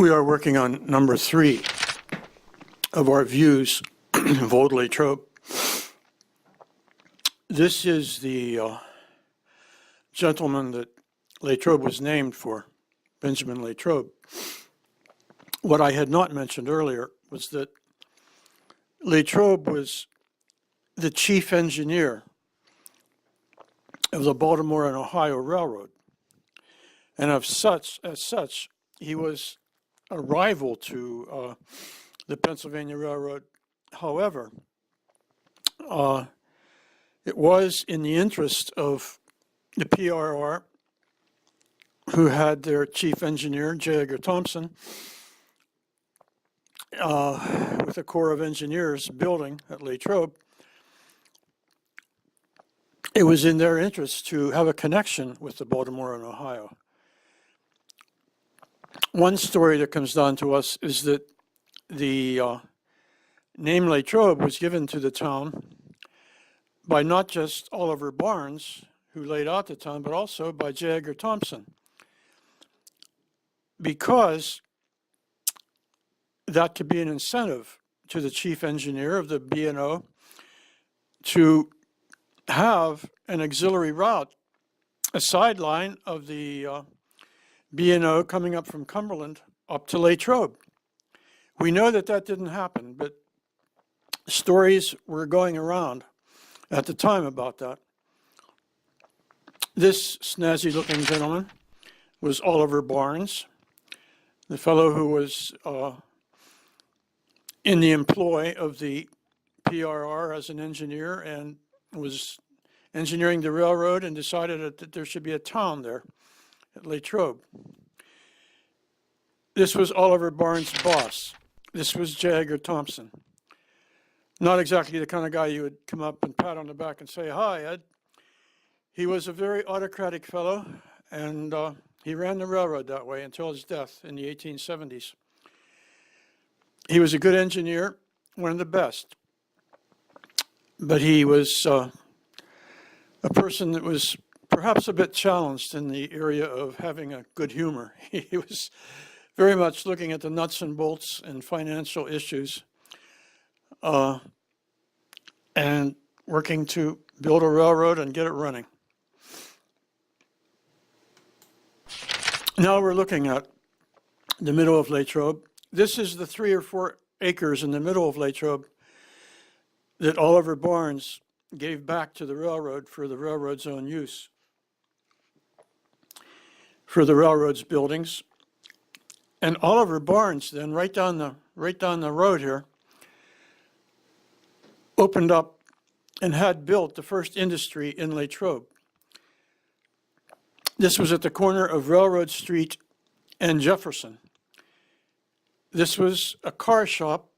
We are working on number 3 of our views of Old Latrobe. This is the gentleman that Latrobe was named for, Benjamin Latrobe. What I had not mentioned earlier was that Latrobe was the chief engineer of the Baltimore and Ohio Railroad. And as such, he was a rival to the Pennsylvania Railroad. However, it was in the interest of the PRR, who had their chief engineer, Jagger Thompson, with a corps of engineers building at Latrobe. It was in their interest to have a connection with the Baltimore and Ohio. One story that comes down to us is that the name Latrobe was given to the town by not just Oliver Barnes, who laid out the town, but also by Jagger Thompson, because that could be an incentive to the chief engineer of the B&O to have an auxiliary route, a sideline of the B&O coming up from Cumberland up to Latrobe. We know that that didn't happen, but stories were going around at the time about that. This snazzy-looking gentleman was Oliver Barnes, the fellow who was in the employ of the PRR as an engineer and was engineering the railroad and decided that there should be a town there at Latrobe. This was Oliver Barnes' boss. This was Jagger Thompson. Not exactly the kind of guy you would come up and pat on the back and say, "Hi, Ed." He was a very autocratic fellow, and he ran the railroad that way until his death in the 1870s. He was a good engineer, one of the best, but he was a person that was perhaps a bit challenged in the area of having a good humor. He was very much looking at the nuts and bolts and financial issues and working to build a railroad and get it running. Now we're looking at the middle of Latrobe. This is the 3 or 4 acres in the middle of Latrobe that Oliver Barnes gave back to the railroad for the railroad's own use, for the railroad's buildings. And Oliver Barnes then, right down the road here, opened up and had built the first industry in Latrobe. This was at the corner of Railroad Street and Jefferson. This was a car shop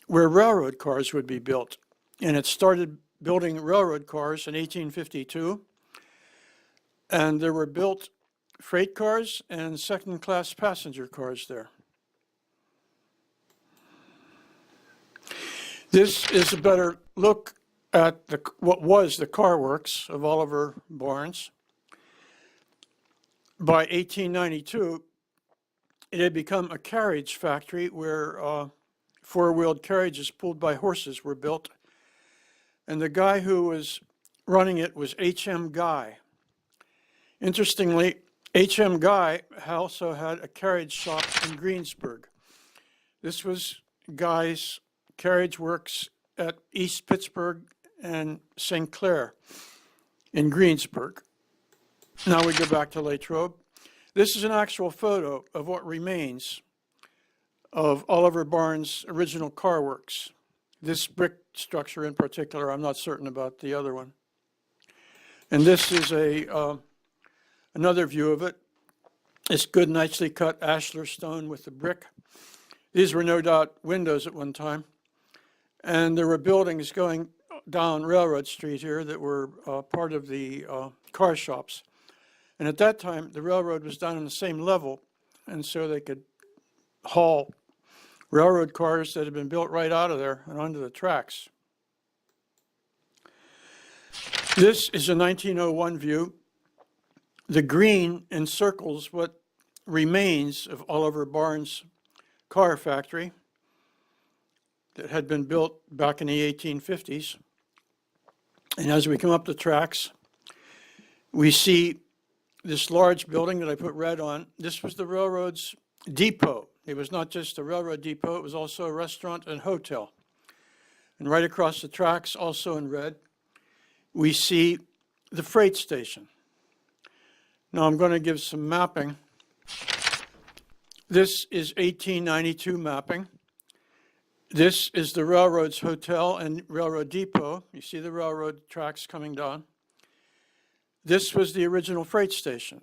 where railroad cars would be built. And it started building railroad cars in 1852. And there were built freight cars and second-class passenger cars there. This is a better look at what was the car works of Oliver Barnes. By 1892, it had become a carriage factory where four-wheeled carriages pulled by horses were built. And the guy who was running it was H.M. Guy. Interestingly, H.M. Guy also had a carriage shop in Greensburg. This was Guy's carriage works at East Pittsburgh and St. Clair in Greensburg. Now we go back to Latrobe. This is an actual photo of what remains of Oliver Barnes' original car works. This brick structure in particular, I'm not certain about the other one. And this is another view of it. It's good, nicely cut ashlar stone with the brick. These were no doubt windows at one time. And there were buildings going down Railroad Street here that were part of the car shops. And at that time, the railroad was down on the same level, and so they could haul railroad cars that had been built right out of there and onto the tracks. This is a 1901 view. The green encircles what remains of Oliver Barnes' car factory that had been built back in the 1850s. And as we come up the tracks, we see this large building that I put red on. This was the railroad's depot. It was not just a railroad depot, it was also a restaurant and hotel. And right across the tracks, also in red, we see the freight station. Now I'm going to give some mapping. This is 1892 mapping. This is the railroad's hotel and railroad depot. You see the railroad tracks coming down. This was the original freight station.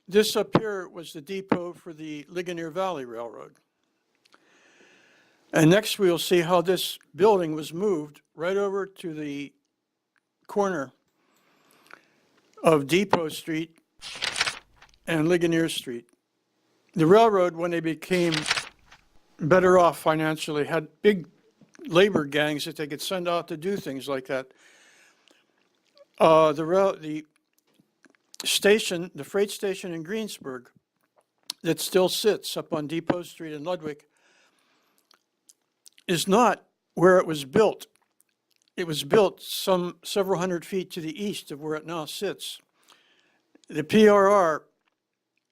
This up here was the depot for the Ligonier Valley Railroad. And next we'll see how this building was moved right over to the corner of Depot Street and Ligonier Street. The railroad, when they became better off financially, had big labor gangs that they could send out to do things like that. The station, the freight station in Greensburg, that still sits up on Depot Street in Ludwig, is not where it was built. It was built some several hundred feet to the east of where it now sits. The PRR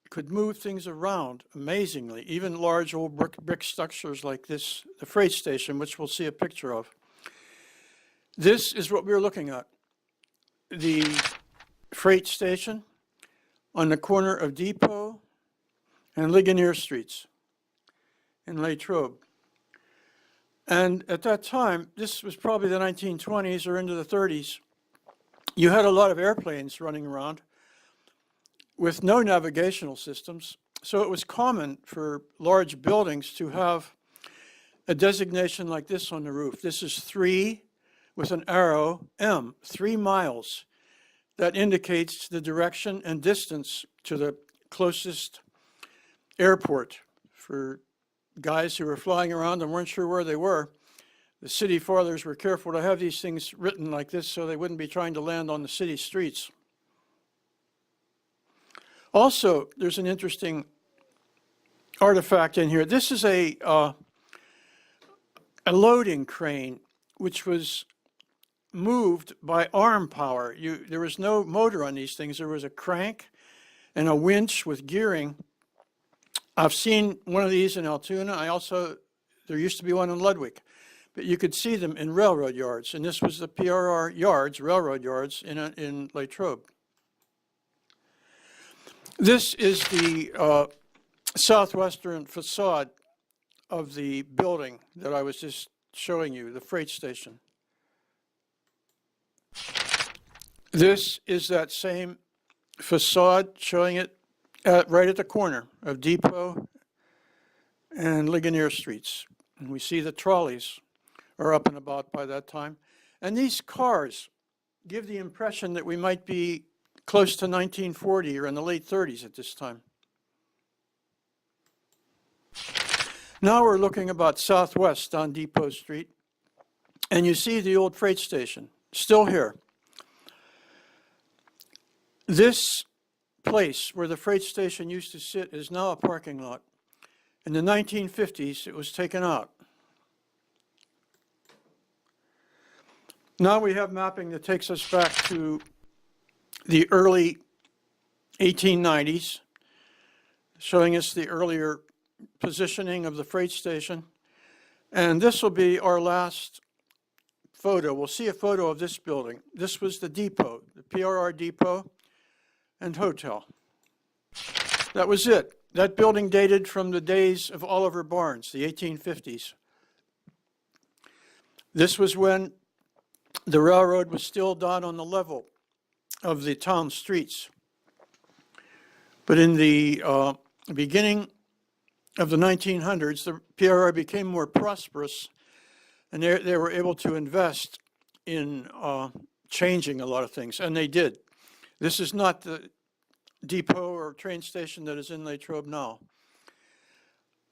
could move things around amazingly, even large old brick structures like this, the freight station, which we'll see a picture of. This is what we're looking at. The freight station on the corner of Depot and Ligonier Streets in Latrobe. And at that time, this was probably the 1920s or into the 30s, you had a lot of airplanes running around with no navigational systems. So it was common for large buildings to have a designation like this on the roof. This is 3 with an arrow, M, 3 miles. That indicates the direction and distance to the closest airport. For guys who were flying around and weren't sure where they were, the city fathers were careful to have these things written like this so they wouldn't be trying to land on the city streets. Also, there's an interesting artifact in here. This is a loading crane, which was moved by arm power. There was no motor on these things. There was a crank and a winch with gearing. I've seen one of these in Altoona. There used to be one in Ludwig, but you could see them in railroad yards. And this was the PRR yards, railroad yards in Latrobe. This is the southwestern facade of the building that I was just showing you, the freight station. This is that same facade, showing it right at the corner of Depot and Ligonier Streets. And we see the trolleys are up and about by that time. And these cars give the impression that we might be close to 1940 or in the late 30s at this time. Now we're looking about southwest on Depot Street, and you see the old freight station, still here. This place where the freight station used to sit is now a parking lot. In the 1950s, it was taken out. Now we have mapping that takes us back to the early 1890s, showing us the earlier positioning of the freight station. And this will be our last photo. We'll see a photo of this building. This was the depot, the PRR depot and hotel. That was it. That building dated from the days of Oliver Barnes, the 1850s. This was when the railroad was still down on the level of the town streets. But in the beginning of the 1900s, the PRR became more prosperous, and they were able to invest in changing a lot of things, and they did. This is not the depot or train station that is in Latrobe now.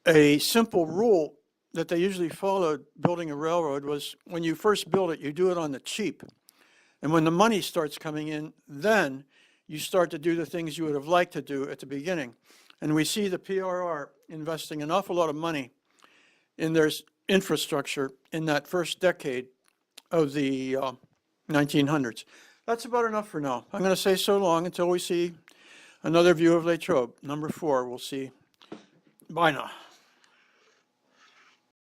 A simple rule that they usually followed building a railroad was when you first build it, you do it on the cheap. And when the money starts coming in, then you start to do the things you would have liked to do at the beginning. And we see the PRR investing an awful lot of money in their infrastructure in that first decade of the 1900s. That's about enough for now. I'm going to say so long until we see another view of Latrobe. Number 4, we'll see. Bye now.